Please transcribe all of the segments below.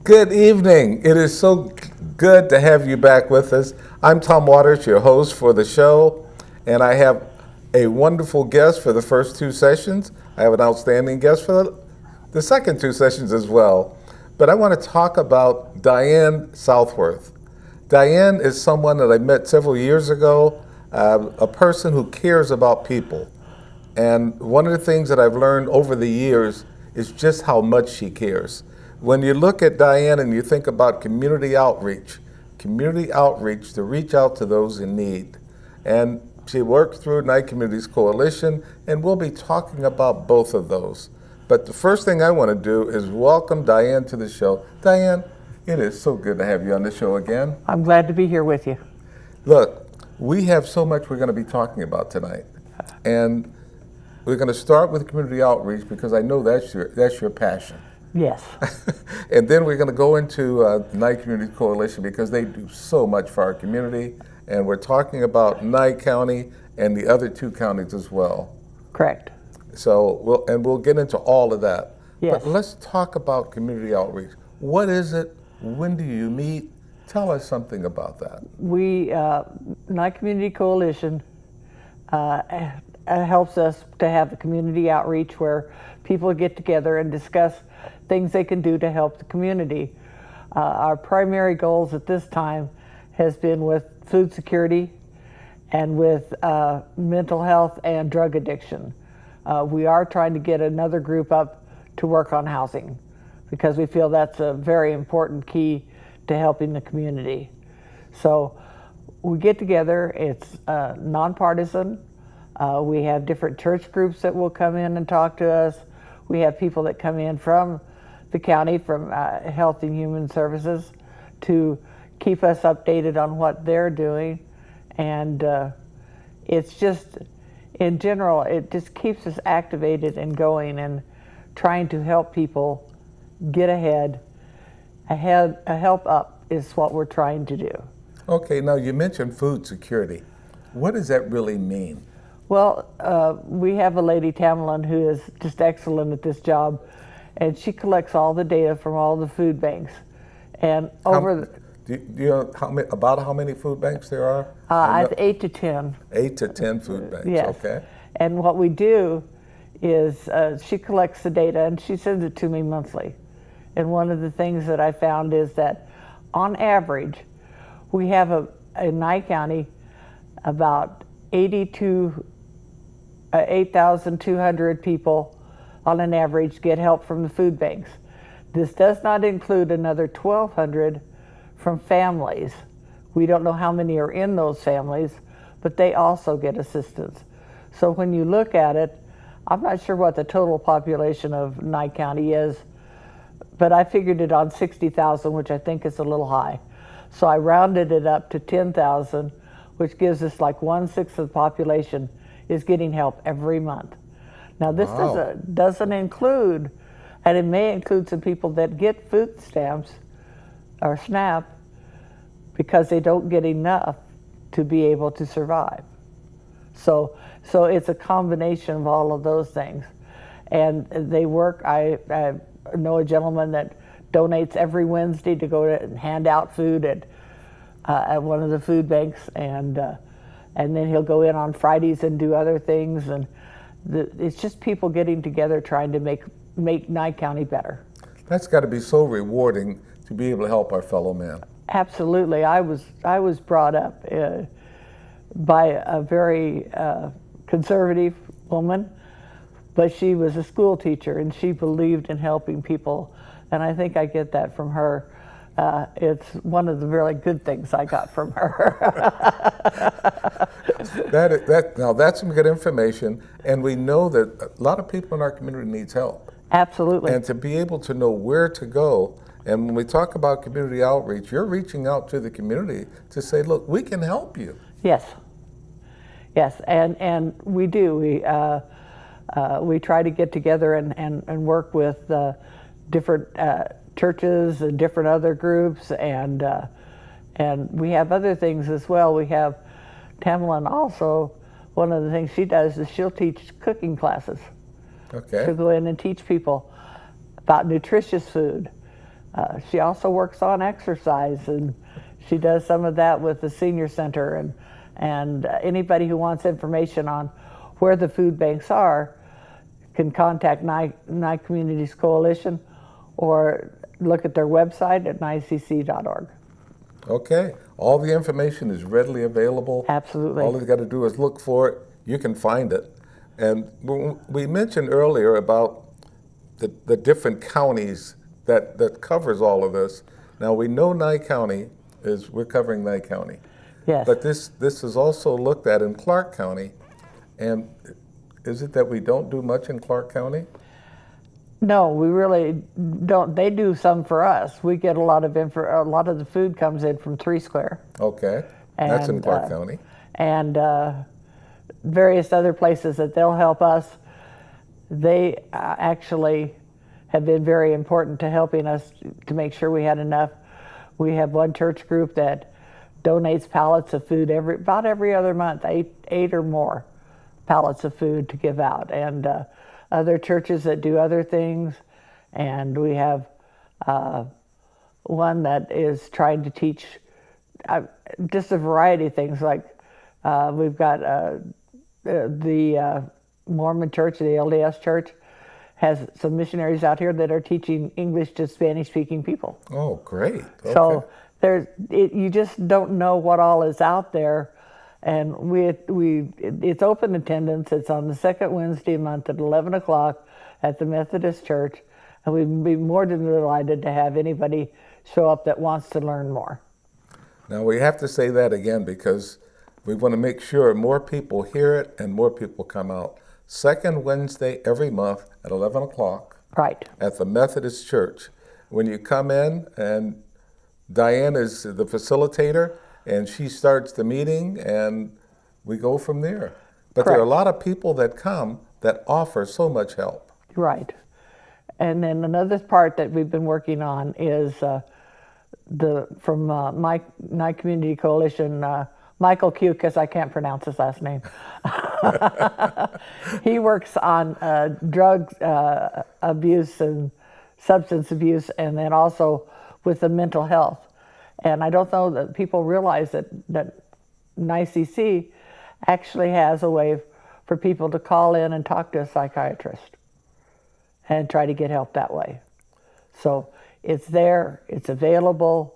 Good evening. It is so good to have you back with us. I'm Tom Waters, your host for the show, and I have a wonderful guest for the first two sessions. I have an outstanding guest for the second two sessions as well. But I want to talk about Diane Southworth. Diane is someone that I met several years ago, a person who cares about people. And one of the things that I've learned over the years is just how much she cares. When you look at Diane and you think about community outreach to reach out to those in need. And she worked through Nye Communities Coalition, and we'll be talking about both of those. But the first thing I want to do is welcome Diane to the show. Diane, it is so good to have you on the show again. I'm glad to be here with you. Look, we have so much we're going to be talking about tonight. And we're going to start with community outreach because I know that's your passion. Yes. And then we're going to go into Nye Community Coalition because they do so much for our community. And we're talking about Nye County and the other two counties as well. Correct. So we'll get into all of that. Yes. But let's talk about community outreach. What is it? When do you meet? Tell us something about that. We, Nye Community Coalition helps us to have a community outreach where people get together and discuss things they can do to help the community. Our primary goals at this time has been with food security and with mental health and drug addiction. We are trying to get another group up to work on housing because we feel that's a very important key to helping the community. So we get together, it's nonpartisan. We have different church groups that will come in and talk to us. We have people that come in from the county, from Health and Human Services, to keep us updated on what they're doing. And it's just, in general, it just keeps us activated and going and trying to help people get ahead. A help up is what we're trying to do. Okay, now you mentioned food security. What does that really mean? Well, we have a lady, Tamerlan, who is just excellent at this job, and she collects all the data from all the food banks. And do you know about how many food banks there are? I have 8 to 10. 8 to 10 food banks, yes. Okay. And what we do is she collects the data and she sends it to me monthly. And one of the things that I found is that on average, we have in Nye County about 8,200 people on an average get help from the food banks. This does not include another 1,200 from families. We don't know how many are in those families, but they also get assistance. So when you look at it, I'm not sure what the total population of Nye County is, but I figured it on 60,000, which I think is a little high. So I rounded it up to 10,000, which gives us like 1/6 of the population is getting help every month. Now this doesn't include, and it may include some people that get food stamps or SNAP because they don't get enough to be able to survive. So it's a combination of all of those things. And they work, I know a gentleman that donates every Wednesday to go and hand out food at one of the food banks, and then he'll go in on Fridays and do other things, and it's just people getting together trying to make Nye County better. That's got to be so rewarding to be able to help our fellow man. Absolutely. I was brought up by a very conservative woman, but she was a school teacher and she believed in helping people, and I think I get that from her. It's one of the really good things I got from her. Now that's some good information, and we know that a lot of people in our community needs help. Absolutely. And to be able to know where to go, and when we talk about community outreach, you're reaching out to the community to say, look, we can help you. Yes. Yes, and we do. We try to get together and work with different churches and different other groups, and we have other things as well. We have Tamerlan also, one of the things she does is she'll teach cooking classes. Okay. She'll go in and teach people about nutritious food, She also works on exercise, and she does some of that with the senior center. And anybody who wants information on where the food banks are can contact Nye Communities Coalition or look at their website at nycc.org. Okay. All the information is readily available. Absolutely. All you got to do is look for it. You can find it. And we mentioned earlier about the different counties that covers all of this. Now, we know Nye County we're covering Nye County. Yes. But this is also looked at in Clark County. And is it that we don't do much in Clark County? No, we really don't. They do some for us. We get a lot of the food comes in from 3 Square. Okay. That's in Clark County. And various other places that they'll help us. They actually have been very important to helping us to make sure we had enough. We have one church group that donates pallets of food about every other month, eight or more pallets of food to give out, and other churches that do other things. And we have one that is trying to teach just a variety of things, like we've got the Mormon church, the LDS church, has some missionaries out here that are teaching English to Spanish-speaking people. Oh, great. Okay. So you just don't know what all is out there. And it's open attendance. It's on the second Wednesday a month at 11 o'clock at the Methodist Church. And we'd be more than delighted to have anybody show up that wants to learn more. Now, we have to say that again because we want to make sure more people hear it and more people come out. Second Wednesday every month at 11 o'clock. Right. At the Methodist Church. When you come in, and Diane is the facilitator, and she starts the meeting, and we go from there. But Correct. There are a lot of people that come that offer so much help. Right. And then another part that we've been working on is from Nye Community Coalition, Michael Q, because I can't pronounce his last name. He works on drug abuse and substance abuse, and then also with the mental health. And I don't know that people realize that NYCC actually has a way for people to call in and talk to a psychiatrist and try to get help that way. So it's there, it's available,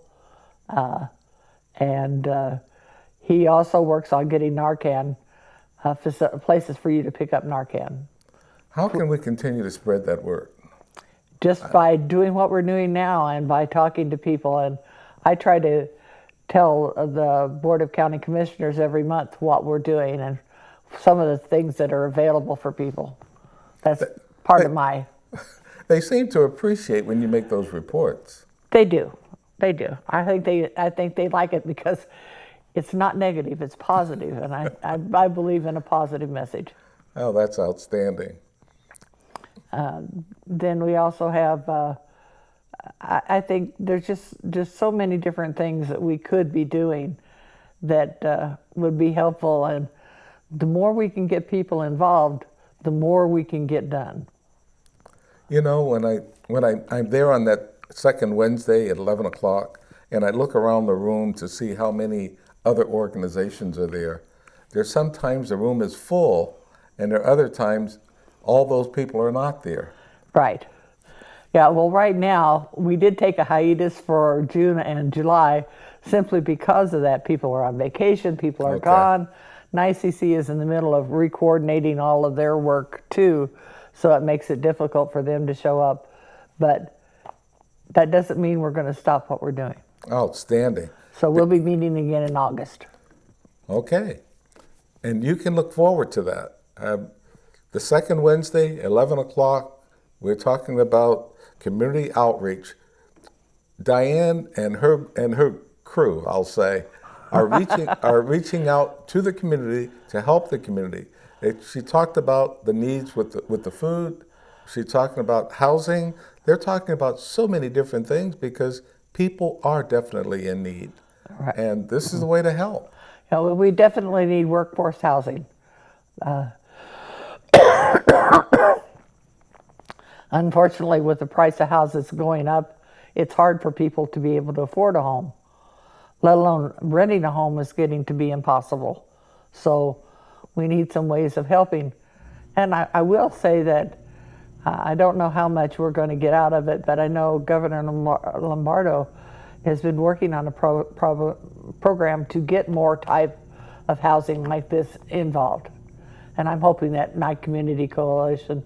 and he also works on getting Narcan, places for you to pick up Narcan. How can we continue to spread that word? Just by doing what we're doing now and by talking to people. And I try to tell the Board of County Commissioners every month what we're doing and some of the things that are available for people. That's part of my... They seem to appreciate when you make those reports. They do. They do. I think they like it because it's not negative, it's positive, and I believe in a positive message. Oh, that's outstanding. Then we also have, I think there's just so many different things that we could be doing that would be helpful, and the more we can get people involved, the more we can get done. You know, when I'm there on that second Wednesday at 11 o'clock, and I look around the room to see how many other organizations are there, there's sometimes the room is full, and there are other times all those people are not there. Right. Yeah, well, right now, we did take a hiatus for June and July simply because of that. People are on vacation, people are gone. NYCC is in the middle of re-coordinating all of their work, too, so it makes it difficult for them to show up. But that doesn't mean we're going to stop what we're doing. Outstanding. So we'll be meeting again in August. Okay. And you can look forward to that. The second Wednesday, 11 o'clock, we're talking about community outreach. Diane and her crew, I'll say, are reaching out to the community to help the community. She talked about the needs with the food. She's talking about housing. They're talking about so many different things because people are definitely in need. Right. And this is the way to help. Yeah, well, we definitely need workforce housing. Unfortunately, with the price of houses going up, it's hard for people to be able to afford a home, let alone renting a home is getting to be impossible. So we need some ways of helping. And I will say that I don't know how much we're going to get out of it, but I know Governor Lombardo has been working on a program to get more type of housing like this involved. And I'm hoping that Nye Community Coalition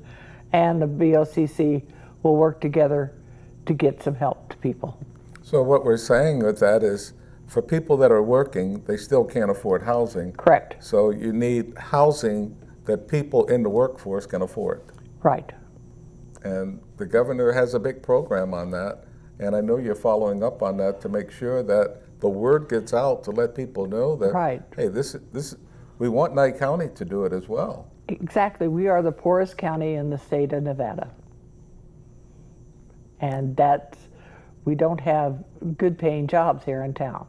and the BOCC will work together to get some help to people. So what we're saying with that is, for people that are working, they still can't afford housing. Correct. So you need housing that people in the workforce can afford. Right. And the governor has a big program on that, and I know you're following up on that to make sure that the word gets out to let people know that, right. Hey, we want Nye County to do it as well. Exactly. We are the poorest county in the state of Nevada. And we don't have good paying jobs here in town.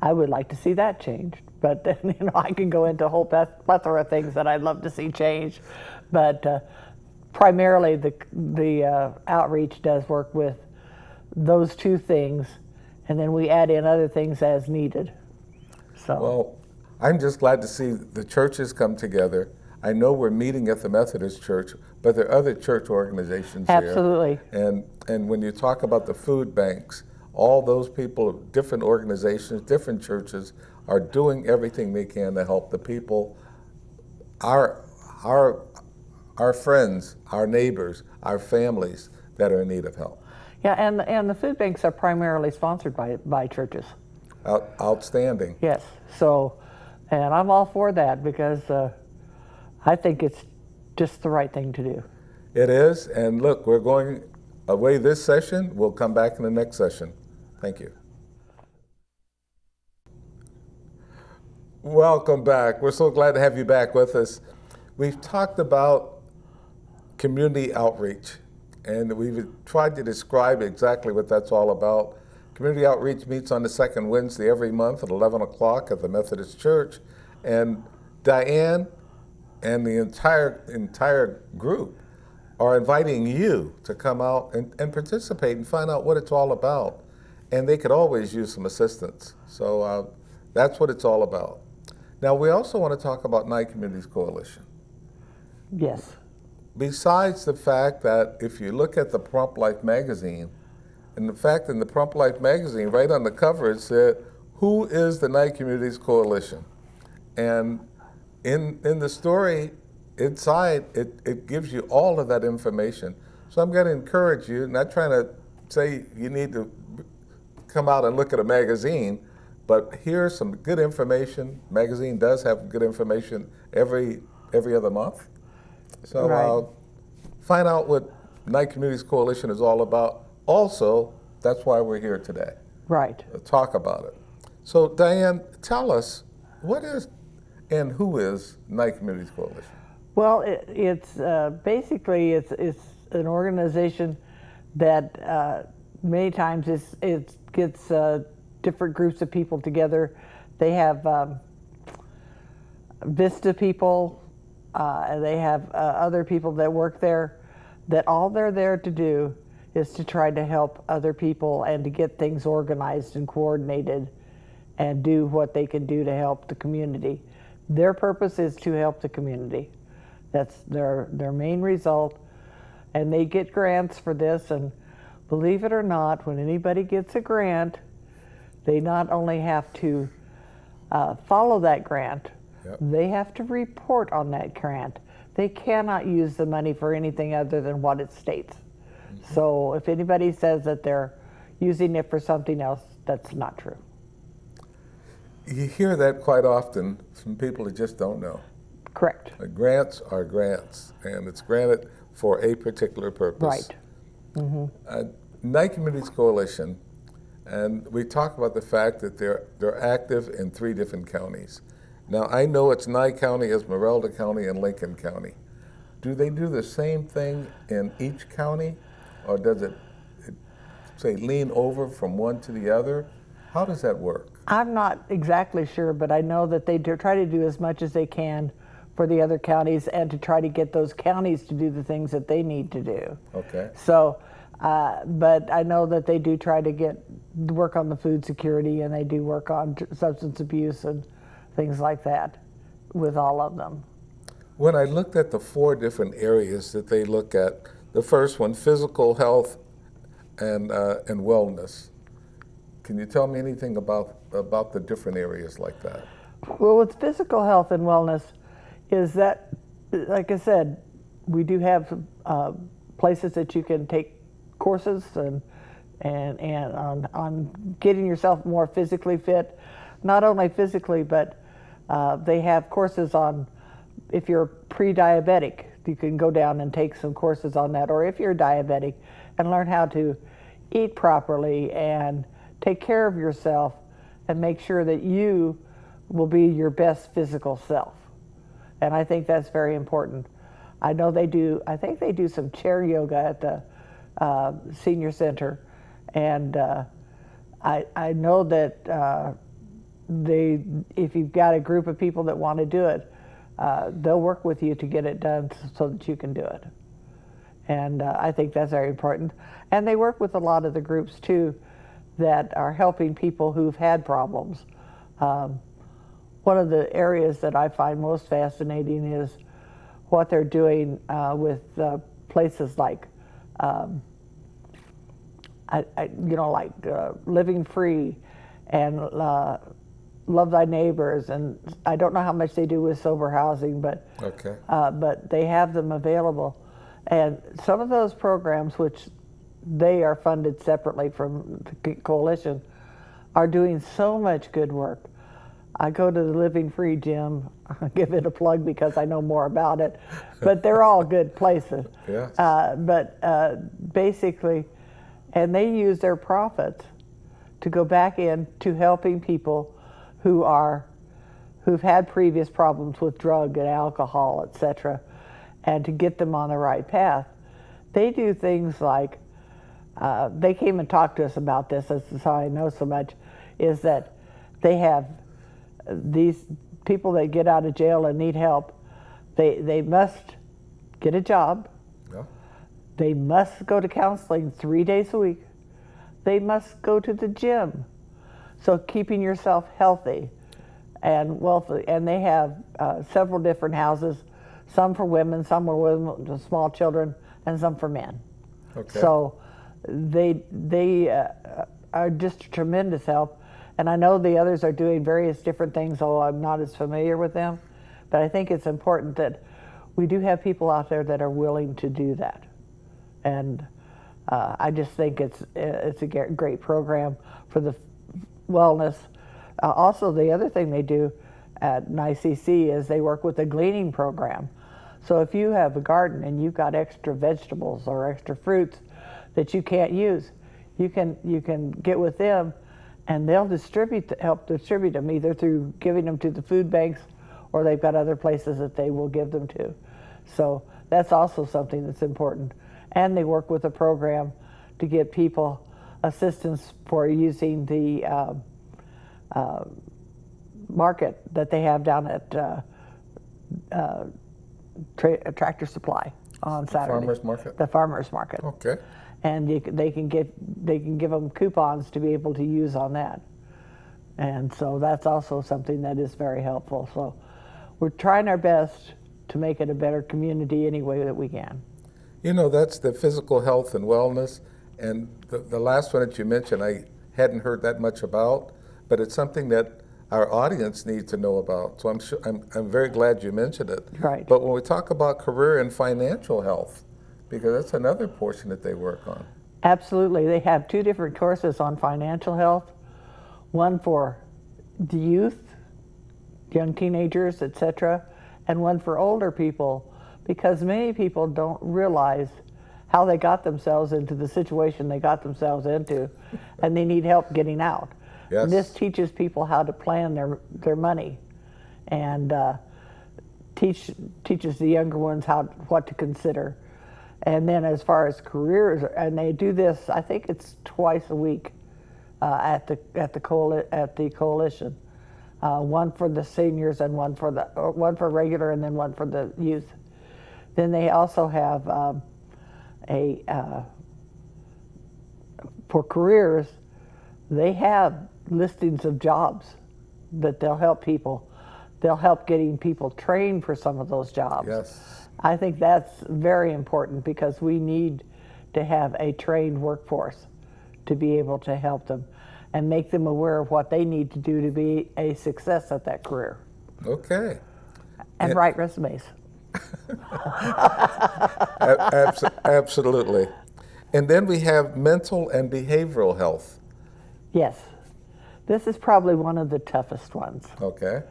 I would like to see that changed, but then, I can go into a whole plethora of things that I'd love to see changed. But primarily the outreach does work with those two things, and then we add in other things as needed. So. Well, I'm just glad to see the churches come together. I know we're meeting at the Methodist Church, but there are other church organizations Absolutely. here. And when you talk about the food banks, all those people, different organizations, different churches, are doing everything they can to help the people, our friends, our neighbors, our families that are in need of help. Yeah, and the food banks are primarily sponsored by churches. Outstanding. Yes. So, and I'm all for that because I think it's just the right thing to do. It is, and look, we're going away this session. We'll come back in the next session. Thank you. Welcome back. We're so glad to have you back with us. We've talked about community outreach, and we've tried to describe exactly what that's all about. Community outreach meets on the second Wednesday every month at 11 o'clock at the Methodist Church, and Diane and the entire group are inviting you to come out and participate and find out what it's all about. And they could always use some assistance. So that's what it's all about. Now, we also want to talk about Nye Communities Coalition. Yes. Besides the fact that if you look at the Pahrump Life magazine, and the fact in the Pahrump Life magazine, right on the cover, it said, "Who is the Nye Communities Coalition?" And in the story inside, it gives you all of that information. So I'm going to encourage you, not trying to say you need to come out and look at a magazine, but here's some good information. Magazine does have good information every other month. So right. Find out what Nye Communities Coalition is all about. Also, that's why we're here today. Right. Talk about it. So Diane, tell us, what is and who is Nye Communities Coalition? Well, it's basically it's an organization that many times it gets different groups of people together. They have Vista people, they have other people that work there, that all they're there to do is to try to help other people and to get things organized and coordinated and do what they can do to help the community. Their purpose is to help the community. That's their main result. And they get grants for this, and believe it or not, when anybody gets a grant, they not only have to follow that grant, yep. They have to report on that grant. They cannot use the money for anything other than what it states. Mm-hmm. So if anybody says that they're using it for something else, that's not true. You hear that quite often from people that just don't know. Correct. Grants are grants, and it's granted for a particular purpose. Right. Mm-hmm. Nye Communities Coalition, and we talk about the fact that they're active in 3 different counties. Now, I know it's Nye County, Esmeralda County, and Lincoln County. Do they do the same thing in each county, or does it say lean over from one to the other? How does that work? I'm not exactly sure, but I know that they try to do as much as they can for the other counties and to try to get those counties to do the things that they need to do. Okay. So, but I know that they do try to work on the food security, and they do work on substance abuse and things like that with all of them. When I looked at the 4 different areas that they look at, the first one, physical health and wellness. Can you tell me anything about the different areas like that? Well, with physical health and wellness, is that, like I said, we do have places that you can take courses and on getting yourself more physically fit. Not only physically, but they have courses on, if you're pre-diabetic, you can go down and take some courses on that, or if you're diabetic, and learn how to eat properly and take care of yourself and make sure that you will be your best physical self. And I think that's very important. I know I think they do some chair yoga at the senior center, and I know that if you've got a group of people that want to do it, they'll work with you to get it done so that you can do it. And I think that's very important. And they work with a lot of the groups too that are helping people who've had problems. One of the areas that I find most fascinating is what they're doing with places like, Living Free and Love Thy Neighbors, and I don't know how much they do with sober housing, but Okay. But they have them available. And some of those programs, which they are funded separately from the coalition, are doing so much good work. I go to the Living Free gym, I give it a plug because I know more about it, but they're all good places. Yes. Basically, and they use their profits to go back into helping people who've had previous problems with drug and alcohol, etc., and to get them on the right path. They do things like, they came and talked to us about this, this is how I know so much, is that they have these people that get out of jail and need help. They must get a job. Yeah. They must go to counseling 3 days a week. They must go to the gym. So keeping yourself healthy and wealthy. And they have several different houses, some for women, some for women with small children, and some for men. Okay. So they are just a tremendous help. And I know the others are doing various different things, although I'm not as familiar with them. But I think it's important that we do have people out there that are willing to do that. And I just think it's a great program for the wellness. Also, the other thing they do at Nye CC is they work with a gleaning program. So if you have a garden and you've got extra vegetables or extra fruits that you can't use, you can get with them, and they'll help distribute them either through giving them to the food banks, or they've got other places that they will give them to. So that's also something that's important. And they work with a program to get people assistance for using the market that they have down at Tractor Supply on Saturday. Farmers market? The farmers market. Okay. And they can give them coupons to be able to use on that. And so that's also something that is very helpful. So we're trying our best to make it a better community any way that we can. You know, that's the physical health and wellness. And the last one that you mentioned, I hadn't heard that much about, but it's something that our audience needs to know about. So I'm very glad you mentioned it. Right. But when we talk about career and financial health, because that's another portion that they work on. Absolutely. They have 2 different courses on financial health, one for the youth, young teenagers, etc., and one for older people, because many people don't realize how they got themselves into the situation they got themselves into, and they need help getting out. Yes. And this teaches people how to plan their money, and teaches the younger ones what to consider. And then as far as careers, and they do this, I think it's twice a week at the coalition. one for the seniors and one for regular and then one for the youth. Then they also have for careers, they have listings of jobs that they'll help people. They'll help getting people trained for some of those jobs. Yes. I think that's very important because we need to have a trained workforce to be able to help them and make them aware of what they need to do to be a success at that career. Okay. And write resumes. Absolutely. And then we have mental and behavioral health. Yes. This is probably one of the toughest ones. Okay.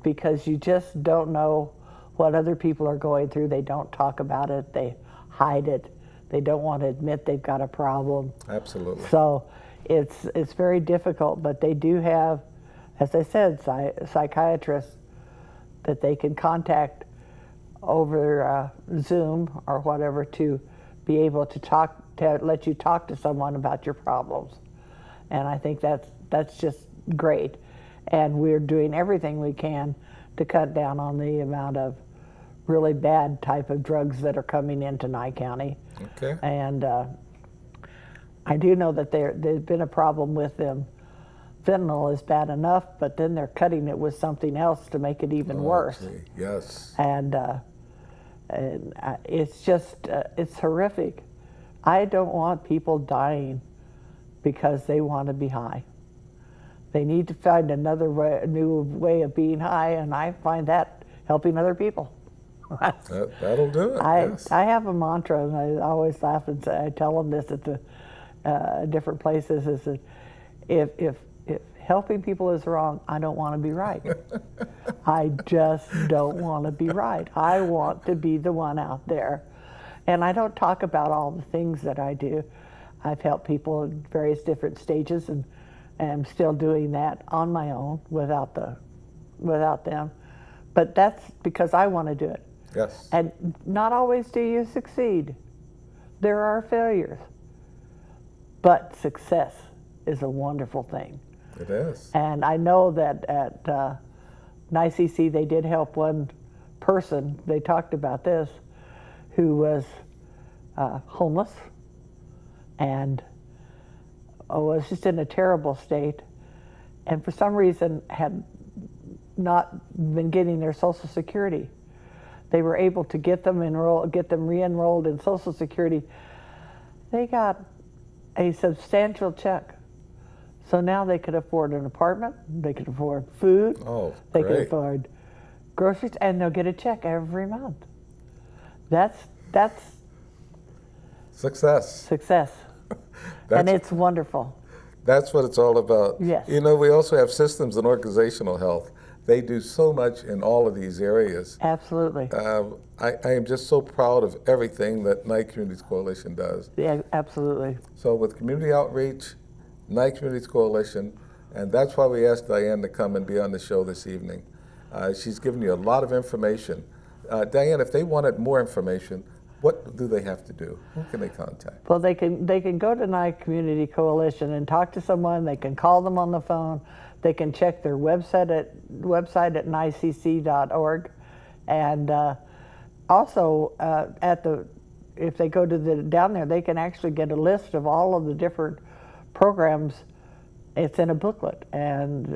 Because you just don't know what other people are going through. They don't talk about it. They hide it. They don't want to admit they've got a problem. Absolutely. So it's very difficult, but they do have, as I said, psychiatrists that they can contact over Zoom or whatever to be able to let you talk to someone about your problems. And I think that's just great. And we're doing everything we can to cut down on the amount of really bad type of drugs that are coming into Nye County. Okay. And I do know that there's been a problem with them. Fentanyl is bad enough, but then they're cutting it with something else to make it even worse. Yes. And it's just, it's horrific. I don't want people dying because they want to be high. They need to find new way of being high, and I find that helping other people. That'll do it. Yes. I have a mantra, and I always laugh and say, I tell them this at the different places, is that if helping people is wrong, I don't want to be right. I just don't want to be right. I want to be the one out there. And I don't talk about all the things that I do. I've helped people in various different stages, and I'm still doing that on my own without them. But that's because I want to do it. Yes. And not always do you succeed. There are failures. But success is a wonderful thing. It is. And I know that at NYCC they did help one person, they talked about this, who was homeless and was just in a terrible state, and for some reason had not been getting their Social Security. They were able to get them re-enrolled in Social Security. They got a substantial check. So now they could afford an apartment, they could afford food, they could afford groceries, and they'll get a check every month. That's success. And it's wonderful. That's what it's all about. Yes. You know, we also have systems and organizational health. They do so much in all of these areas. Absolutely. I am just so proud of everything that Nye Communities Coalition does. Yeah, absolutely. So with community outreach, Nye Communities Coalition, and that's why we asked Diane to come and be on the show this evening. She's given you a lot of information. Diane, if they wanted more information, what do they have to do? Who can they contact? Well, they can go to Nye Community Coalition and talk to someone. They can call them on the phone. They can check their website at nycc.org, and also if they go to down there, they can actually get a list of all of the different programs. It's in a booklet, and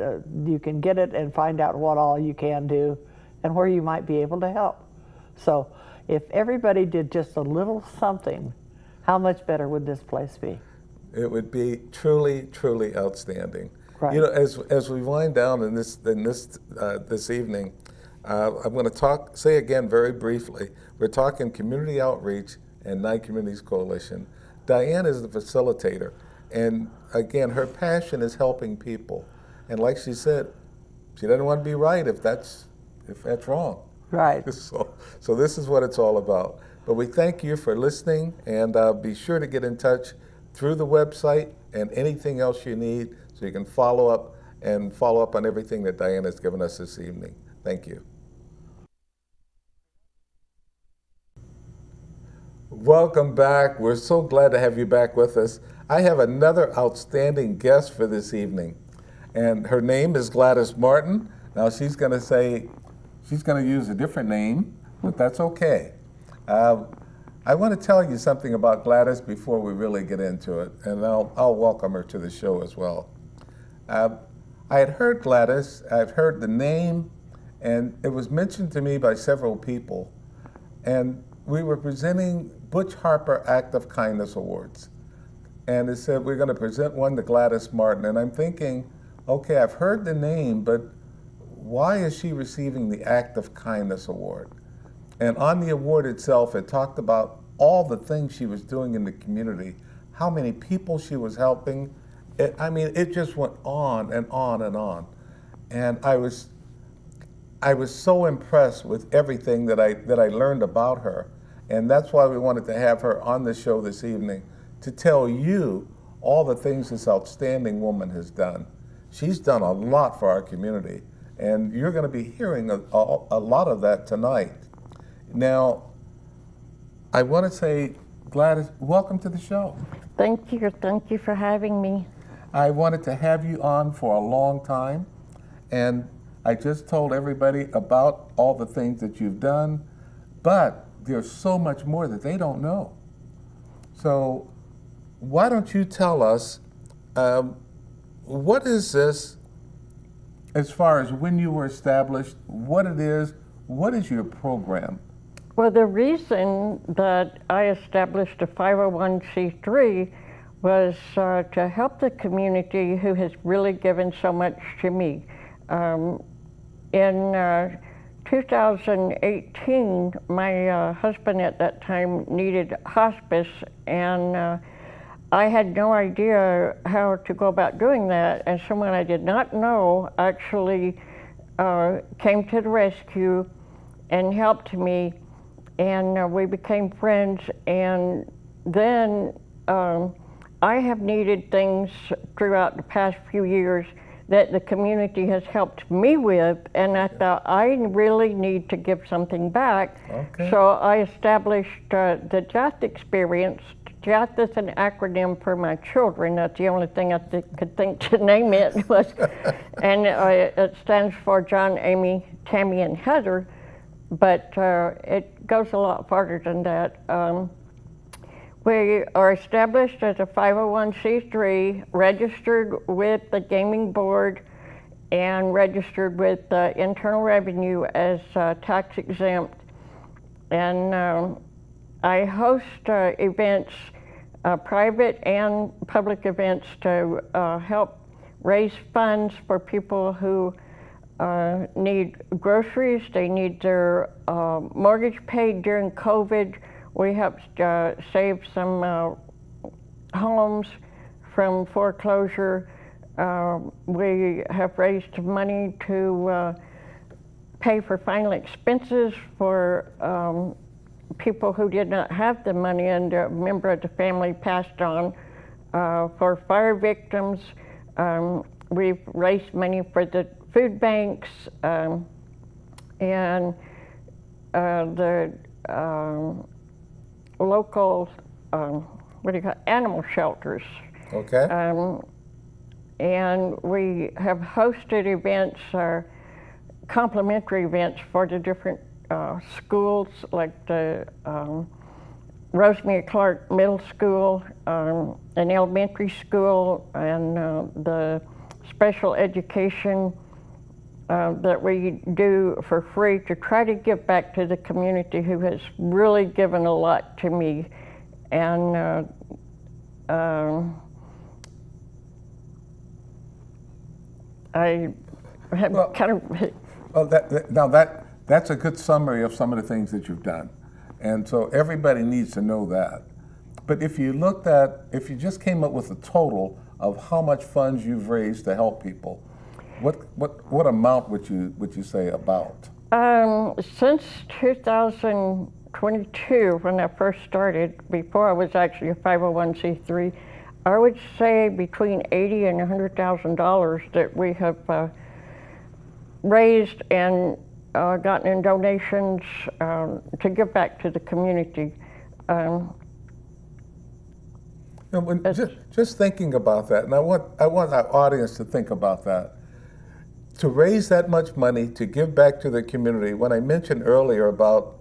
you can get it and find out what all you can do and where you might be able to help. So if everybody did just a little something, how much better would this place be? It would be truly, truly outstanding. Right. You know, as we wind down in this evening, I'm going to say again very briefly, we're talking community outreach and Nye Communities Coalition. Diane is the facilitator, and again, her passion is helping people. And like she said, she doesn't want to be right if that's wrong. Right. So this is what it's all about. But we thank you for listening, and be sure to get in touch through the website and anything else you need, so you can follow up on everything that Diane has given us this evening. Thank you. Welcome back. We're so glad to have you back with us. I have another outstanding guest for this evening. And her name is Gladys Martin. Now she's going to say, she's going to use a different name, but that's okay. I want to tell you something about Gladys before we really get into it, and I'll welcome her to the show as well. I had heard Gladys, I've heard the name, and it was mentioned to me by several people. And we were presenting Butch Harper Act of Kindness Awards. And it said, we're going to present one to Gladys Martin. And I'm thinking, okay, I've heard the name, but why is she receiving the Act of Kindness Award? And on the award itself, it talked about all the things she was doing in the community, how many people she was helping. It just went on and on and on. And I was so impressed with everything that I learned about her. And that's why we wanted to have her on the show this evening to tell you all the things this outstanding woman has done. She's done a lot for our community, and you're going to be hearing a lot of that tonight. Now, I want to say, Gladys, welcome to the show. Thank you for having me. I wanted to have you on for a long time, and I just told everybody about all the things that you've done, but there's so much more that they don't know. So why don't you tell us, what is this, as far as when you were established, what it is, what is your program? Well, the reason that I established a 501c3 was to help the community who has really given so much to me. In 2018, my husband at that time needed hospice, and I had no idea how to go about doing that, and someone I did not know actually came to the rescue and helped me, and we became friends. And then I have needed things throughout the past few years that the community has helped me with, and I thought I really need to give something back. Okay. So I established the JATH experience. JATH is an acronym for my children. That's the only thing I could think to name it was, and it stands for John, Amy, Tammy, and Heather, but it goes a lot farther than that. We are established as a 501c3, registered with the Gaming Board, and registered with Internal Revenue as tax exempt. And I host events, private and public events, to help raise funds for people who need groceries. They need their mortgage paid during COVID. We helped save some homes from foreclosure. We have raised money to pay for final expenses for people who did not have the money and a member of the family passed on. For fire victims, we've raised money for the food banks and the local, animal shelters. Okay. And we have hosted events, complimentary events for the different schools, like the Rosemary Clark Middle School, an elementary school, and the special education that we do for free to try to give back to the community who has really given a lot to me. And I have that's a good summary of some of the things that you've done. And so everybody needs to know that. But if you just came up with a total of how much funds you've raised to help people, what amount would you say about? Since 2022, when I first started, before I was actually a 501c3, I would say between $80,000 and $100,000 that we have raised and gotten in donations to give back to the community. And just thinking about that, and I want our audience to think about that. To raise that much money to give back to the community, when I mentioned earlier about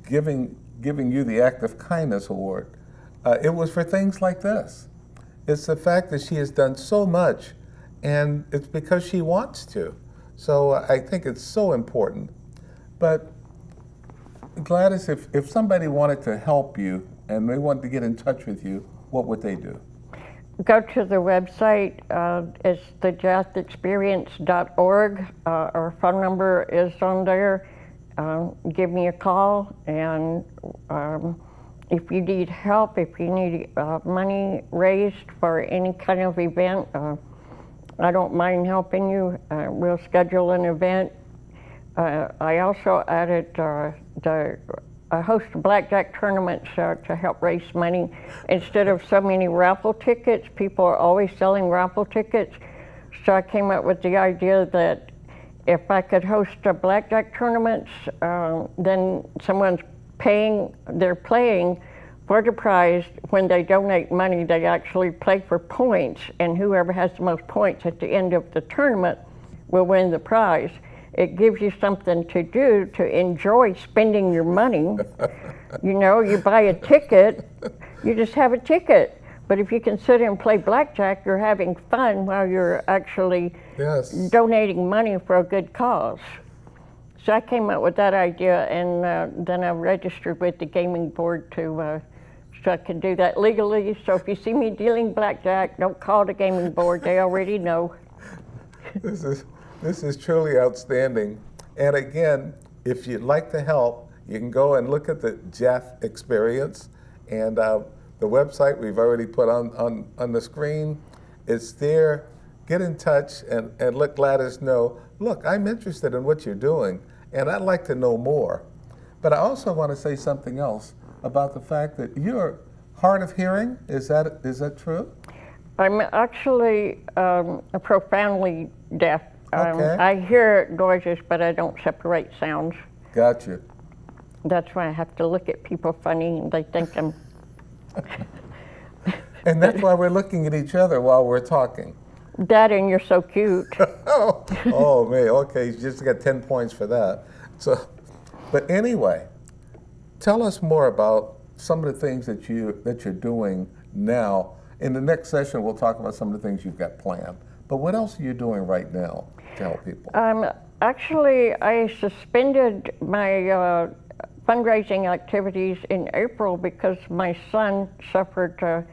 giving you the Act of Kindness Award, it was for things like this. It's the fact that she has done so much, and it's because she wants to. So I think it's so important. But Gladys, if somebody wanted to help you and they wanted to get in touch with you, what would they do? Go to the website. It's thejathexperience.org. Our phone number is on there. Give me a call, and if you need help, if you need money raised for any kind of event, I don't mind helping you. We'll schedule an event. I also added I host blackjack tournaments to help raise money. Instead of so many raffle tickets, people are always selling raffle tickets. So I came up with the idea that if I could host a blackjack tournaments, then someone's they're playing for the prize. When they donate money, they actually play for points, and whoever has the most points at the end of the tournament will win the prize. It gives you something to do to enjoy spending your money. You know, you buy a ticket, you just have a ticket. But if you can sit and play blackjack, you're having fun while you're actually donating money for a good cause. So I came up with that idea, and then I registered with the gaming board so I can do that legally. So if you see me dealing blackjack, don't call the gaming board, they already know. This is truly outstanding. And again, if you'd like to help, you can go and look at the Jath Experience, and the website we've already put on the screen. It's there. Get in touch and let Gladys know, look, I'm interested in what you're doing, and I'd like to know more. But I also want to say something else about the fact that you're hard of hearing. Is that true? I'm actually profoundly deaf. Okay. I hear noises, but I don't separate sounds. Gotcha. That's why I have to look at people funny, and they think I'm... And that's why we're looking at each other while we're talking. That, and you're so cute. Oh, man, okay, you just got 10 points for that. So, but anyway, tell us more about some of the things that you're doing now. In the next session, we'll talk about some of the things you've got planned. But what else are you doing right now to help people? Actually, I suspended my fundraising activities in April because my son suffered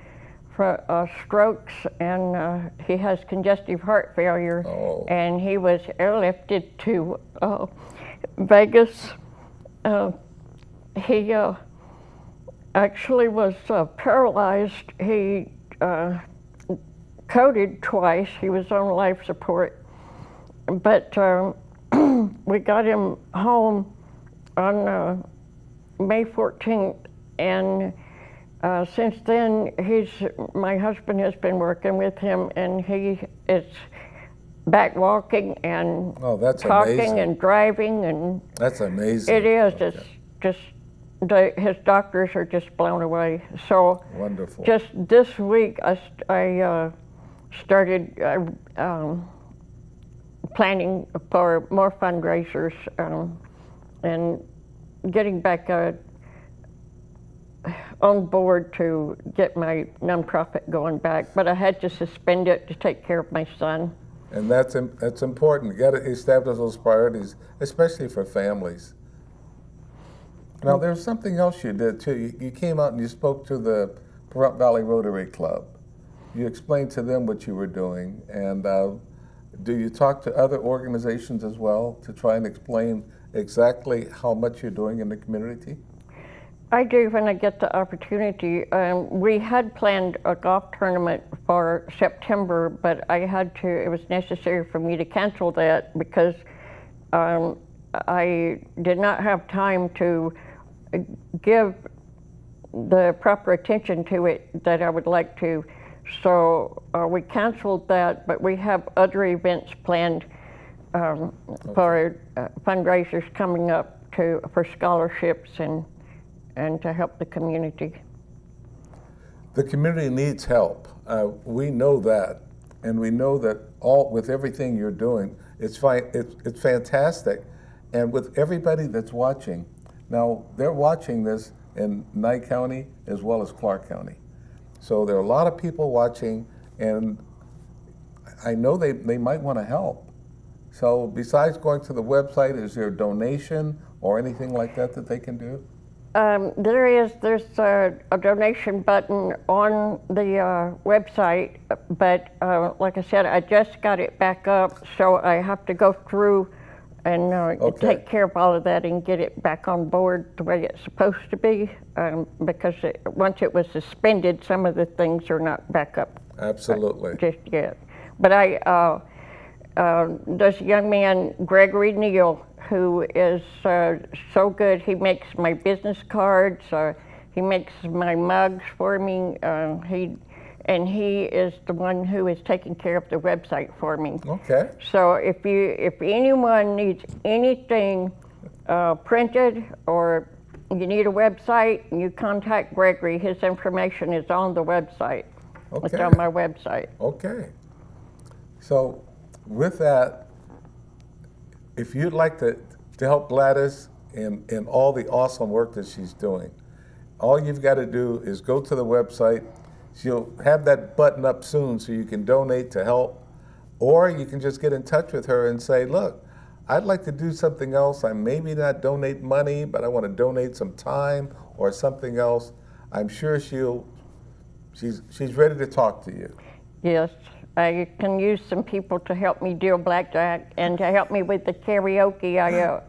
from strokes, and he has congestive heart failure. Oh. And he was airlifted to Vegas. He actually was paralyzed. He coded twice. He was on life support, but we got him home on May 14th, and since then my husband has been working with him, and he is back walking and talking amazing. And driving, and that's amazing. It is. Okay. It's just his doctors are just blown away. So wonderful. Just this week I started planning for more fundraisers and getting back on board to get my nonprofit going back. But I had to suspend it to take care of my son. And that's important. You got to establish those priorities, especially for families. Now, there's something else you did too. You came out and you spoke to the Pahrump Valley Rotary Club. You explained to them what you were doing, and do you talk to other organizations as well to try and explain exactly how much you're doing in the community? I do when I get the opportunity. We had planned a golf tournament for September, but it was necessary for me to cancel that because I did not have time to give the proper attention to it that I would like to. So we canceled that, but we have other events planned for fundraisers coming up for scholarships and to help the community. The community needs help. We know that, and we know that with everything you're doing, it's fine. It's fantastic, and with everybody that's watching. Now they're watching this in Nye County as well as Clark County, so there are a lot of people watching, and I know they might want to help. So besides going to the website, is there a donation or anything like that that they can do? There's a donation button on the website, but like I said, I just got it back up, so I have to go through and take care of all of that and get it back on board the way it's supposed to be, because once it was suspended, some of the things are not back up. Absolutely. Just yet. But there's a young man, Gregory Neal, who is so good. He makes my business cards, he makes my mugs for me. He is the one who is taking care of the website for me. Okay. So if anyone needs anything printed, or you need a website, you contact Gregory. His information is on the website. Okay. It's on my website. Okay. So with that, if you'd like to help Gladys in all the awesome work that she's doing, all you've got to do is go to the website. She'll have that button up soon so you can donate to help, or you can just get in touch with her and say, look, I'd like to do something else. I maybe not donate money, but I want to donate some time or something else. I'm sure she's ready to talk to you. Yes, I can use some people to help me deal blackjack and to help me with the karaoke. I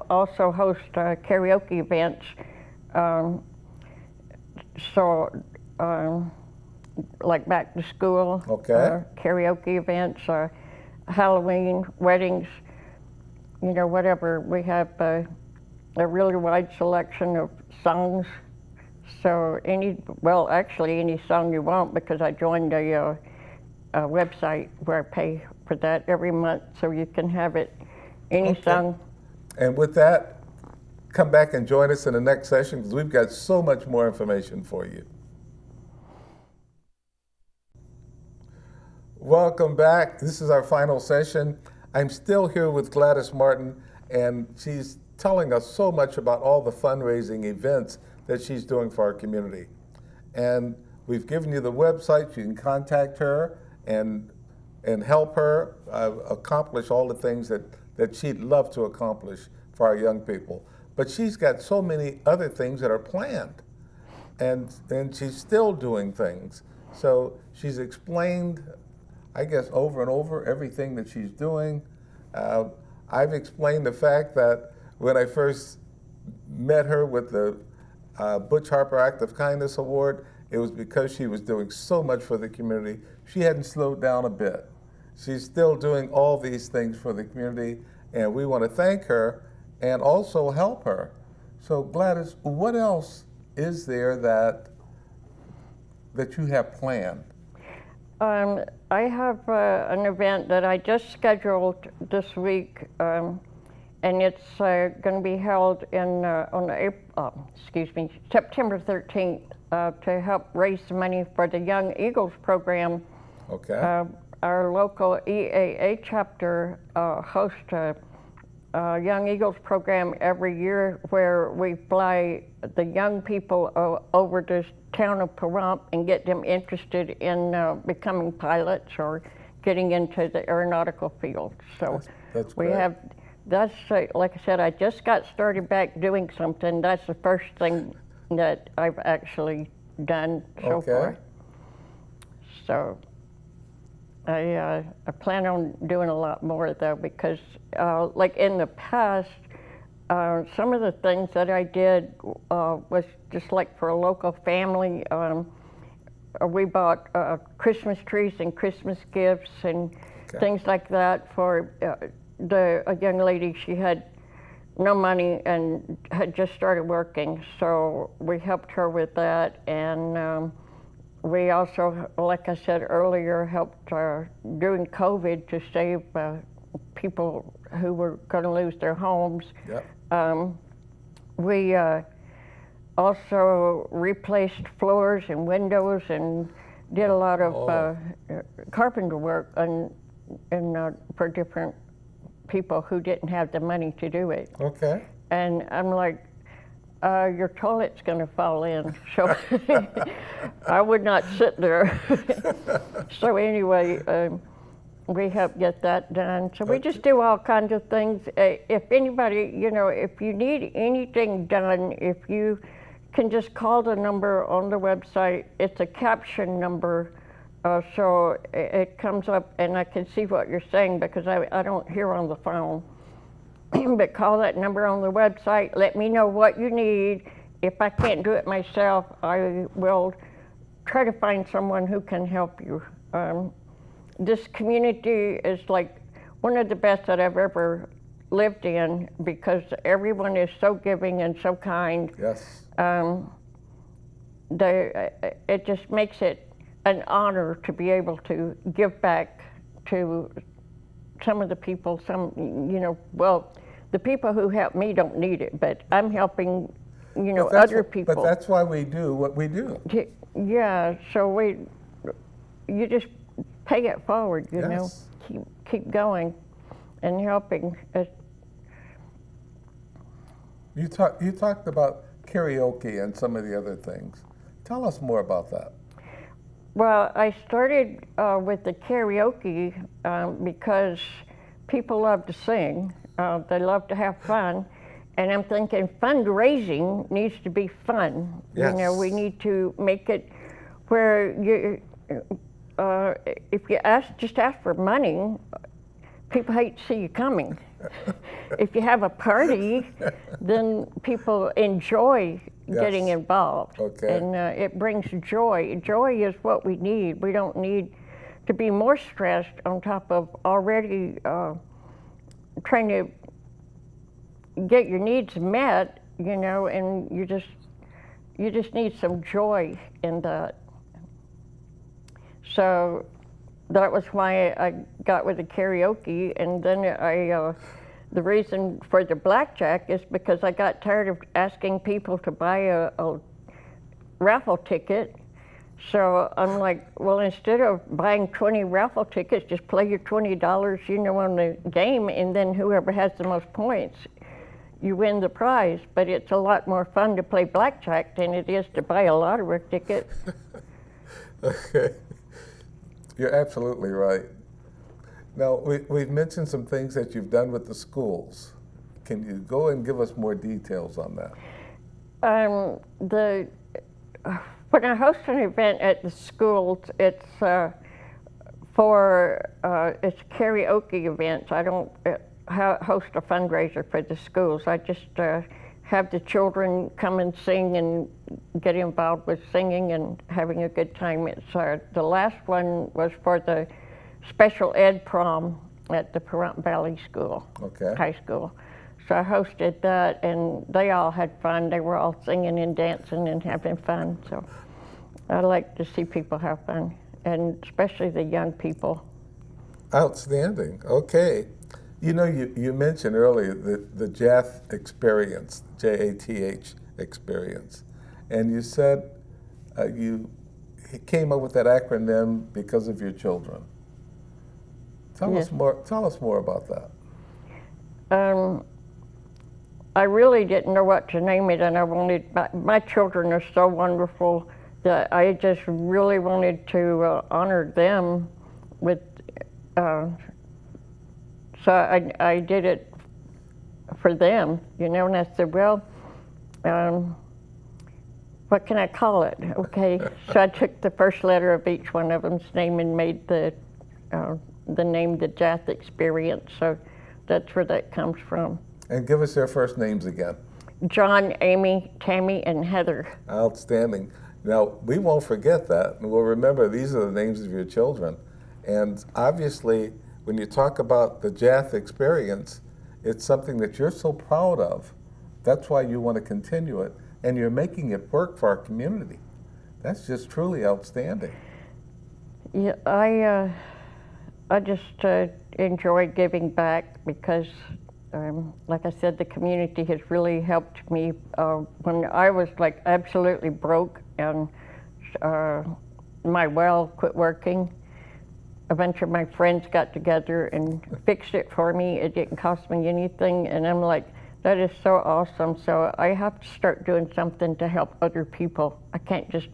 also host karaoke events. Like back to school, karaoke events, Halloween, weddings, whatever. We have a really wide selection of songs. So actually any song you want, because I joined a website where I pay for that every month, so you can have it any song. And with that, come back and join us in the next session, because we've got so much more information for you. Welcome back. This is our final session. I'm still here with Gladys Martin, and she's telling us so much about all the fundraising events that she's doing for our community. And we've given you the website. You can contact her and help her accomplish all the things that she'd love to accomplish for our young people. But she's got so many other things that are planned, and she's still doing things. So she's explained, I guess, over and over everything that she's doing. I've explained the fact that when I first met her with the Butch Harper Act of Kindness Award, it was because she was doing so much for the community. She hadn't slowed down a bit. She's still doing all these things for the community, and we want to thank her and also help her. So Gladys, what else is there that you have planned? I have an event that I just scheduled this week, and it's going to be held on September 13th to help raise some money for the Young Eagles program. Okay. Our local EAA chapter hosts a Young Eagles program every year, where we fly the young people over to town of Pahrump and get them interested in becoming pilots or getting into the aeronautical field. So that's we great. have, like I said, I just got started back doing something. That's the first thing that I've actually done so far. So I plan on doing a lot more, though, because like in the past, some of the things that I did was just like for a local family. We bought Christmas trees and Christmas gifts and things like that for a young lady. She had no money and had just started working, so we helped her with that. And we also, like I said earlier, helped during COVID to save people who were going to lose their homes. Yep. also replaced floors and windows and did a lot of carpenter work for different people who didn't have the money to do it. Okay. And I'm like, your toilet's going to fall in. So I would not sit there. So anyway, we help get that done. So we just do all kinds of things. If anybody, you know, if you need anything done, if you can just call the number on the website. It's a caption number, so it comes up and I can see what you're saying because I don't hear on the phone. But call that number on the website. Let me know what you need. If I can't do it myself, I will try to find someone who can help you. This community is like one of the best that I've ever lived in because everyone is so giving and so kind. Yes. It just makes it an honor to be able to give back to some of the people, well, the people who help me don't need it, but I'm helping, other people. But that's why we do what we do. Yeah, so you just pay it forward, you know, Yes. keep going and helping. You talked about karaoke and some of the other things. Tell us more about that. Well, I started with the karaoke because people love to sing. They love to have fun. And I'm thinking fundraising needs to be fun. Yes. You know, we need to make it where if you just ask for money, people hate to see you coming. If you have a party, then people enjoy getting involved. Okay. And it brings joy. Joy is what we need. We don't need to be more stressed on top of already trying to get your needs met, you know, and you just need some joy in that. So that was why I got with the karaoke, and then the reason for the blackjack is because I got tired of asking people to buy a raffle ticket. So I'm like, well, instead of buying 20 raffle tickets, just play your $20, you know, on the game, and then whoever has the most points, you win the prize. But it's a lot more fun to play blackjack than it is to buy a lottery ticket. Okay. You're absolutely right. Now, we've mentioned some things that you've done with the schools. Can you go and give us more details on that? When I host an event at the schools, it's it's karaoke events. I don't host a fundraiser for the schools. I just have the children come and sing and get involved with singing and having a good time. It's the last one was for the special ed prom at the Pahrump Valley School, high school. So I hosted that, and they all had fun. They were all singing and dancing and having fun. So I like to see people have fun, and especially the young people. Outstanding. Okay. You know, you mentioned earlier the JATH experience, J-A-T-H experience, and you said you came up with that acronym because of your children. Tell us more about that. I really didn't know what to name it, and I wanted, my children are so wonderful that I just really wanted to honor them with, so I did it for them, you know, and I said, well, what can I call it? Okay, so I took the first letter of each one of them's name and made the name the JATH experience, so that's where that comes from. And give us their first names again. John, Amy, Tammy, and Heather. Outstanding. Now, we won't forget that. We'll remember these are the names of your children. And obviously, when you talk about the JATH experience, it's something that you're so proud of. That's why you want to continue it. And you're making it work for our community. That's just truly outstanding. Yeah, I just enjoy giving back because like I said, the community has really helped me. When I was like absolutely broke and my well quit working, a bunch of my friends got together and fixed it for me. It didn't cost me anything, and I'm like, that is so awesome. So I have to start doing something to help other people. I can't just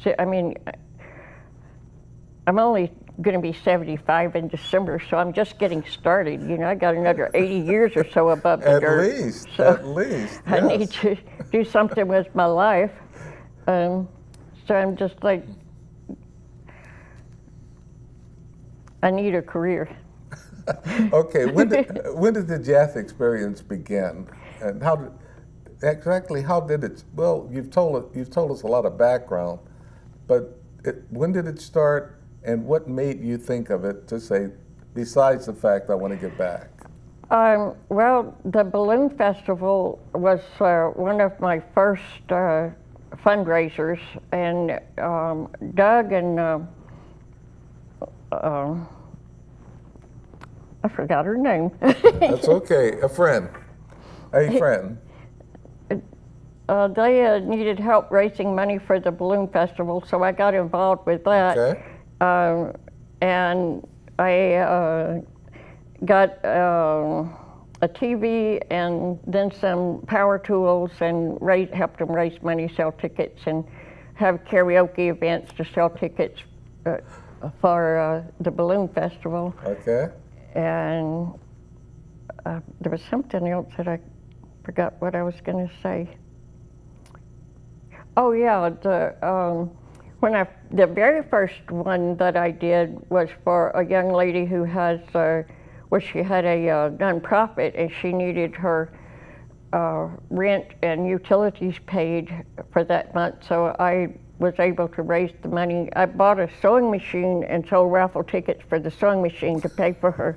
sit, I mean, I'm only going to be 75 in December, so I'm just getting started. You know, I got another 80 years or so above the dirt. At least, I need to do something with my life. So I'm just like, I need a career. Okay, when did the JATH experience begin, and how did it? Well, you've told us a lot of background, but when did it start, and what made you think of it to say, besides the fact I want to get back? Well, the Balloon Festival was one of my first fundraisers, and Doug and I forgot her name. That's okay. A friend. They needed help raising money for the Balloon Festival, so I got involved with that. Okay. And I got a TV and then some power tools, and helped them raise money, sell tickets, and have karaoke events to sell tickets for the Balloon Festival. Okay. And there was something else that I forgot what I was going to say. Oh yeah, the very first one that I did was for a young lady who has, she had a nonprofit, and she needed her rent and utilities paid for that month. So I was able to raise the money. I bought a sewing machine and sold raffle tickets for the sewing machine to pay for her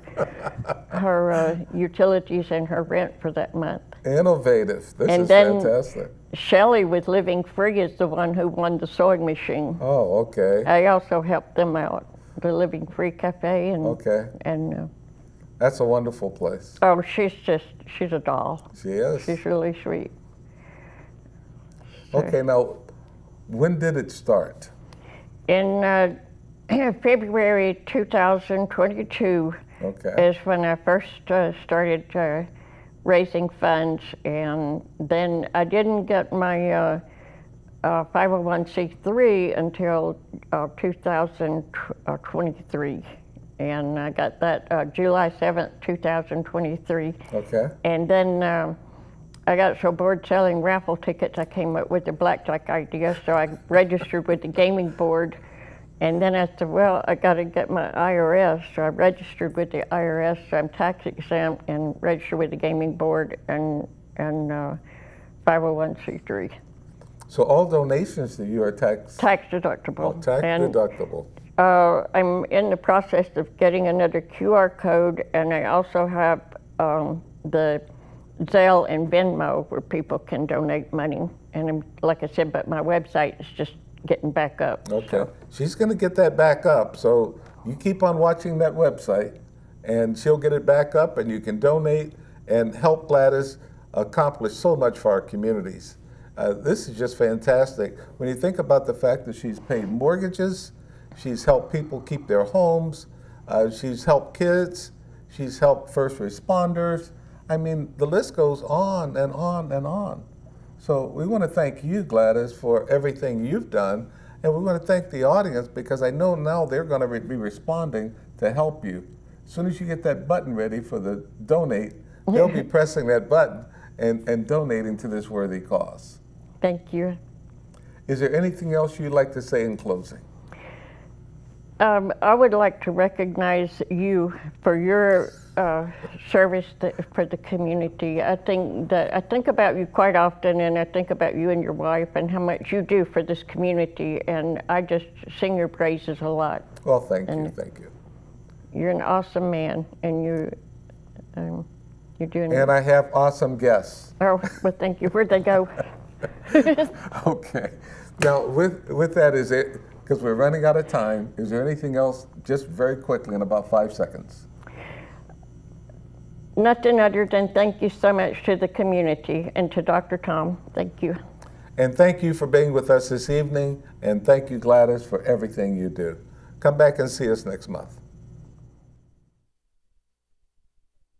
utilities and her rent for that month. Innovative. This is fantastic. Shelley with Living Free is the one who won the sewing machine. Oh, okay. I also helped them out, the Living Free Cafe. And, okay. And that's a wonderful place. oh, she's a doll. She is. She's really sweet. So, okay, now, when did it start? In February 2022 is when I first started raising funds, and then I didn't get my 501c3 until 2023, and I got that July 7th, 2023. Okay. And then I got so bored selling raffle tickets, I came up with the blackjack idea, so I registered with the gaming board. And then I said, well, I got to get my IRS, so I registered with the IRS, so I'm tax exempt, and registered with the gaming board and 501c3. So all donations to you are tax deductible. Oh, tax deductible. I'm in the process of getting another QR code, and I also have the Zelle and Venmo where people can donate money. And like I said, but my website is just getting back up. Okay. So. She's going to get that back up. So you keep on watching that website, and she'll get it back up, and you can donate and help Gladys accomplish so much for our communities. This is just fantastic. When you think about the fact that she's paid mortgages, she's helped people keep their homes, she's helped kids, she's helped first responders. I mean, the list goes on and on and on. So we want to thank you, Gladys, for everything you've done, and we want to thank the audience, because I know now they're going to be responding to help you. As soon as you get that button ready for the donate, they'll be pressing that button and donating to this worthy cause. Thank you. Is there anything else you'd like to say in closing? I would like to recognize you for your service for the community. I think about you quite often, and I think about you and your wife and how much you do for this community, and I just sing your praises a lot. Well, thank you. You're an awesome man, and you're doing. And I have awesome guests. Oh, well, thank you. Where'd they go? Okay. Now, with that, is it? Because we're running out of time, is there anything else, just very quickly in about 5 seconds? Nothing other than thank you so much to the community and to Dr. Tom. Thank you. And thank you for being with us this evening, and thank you, Gladys, for everything you do. Come back and see us next month.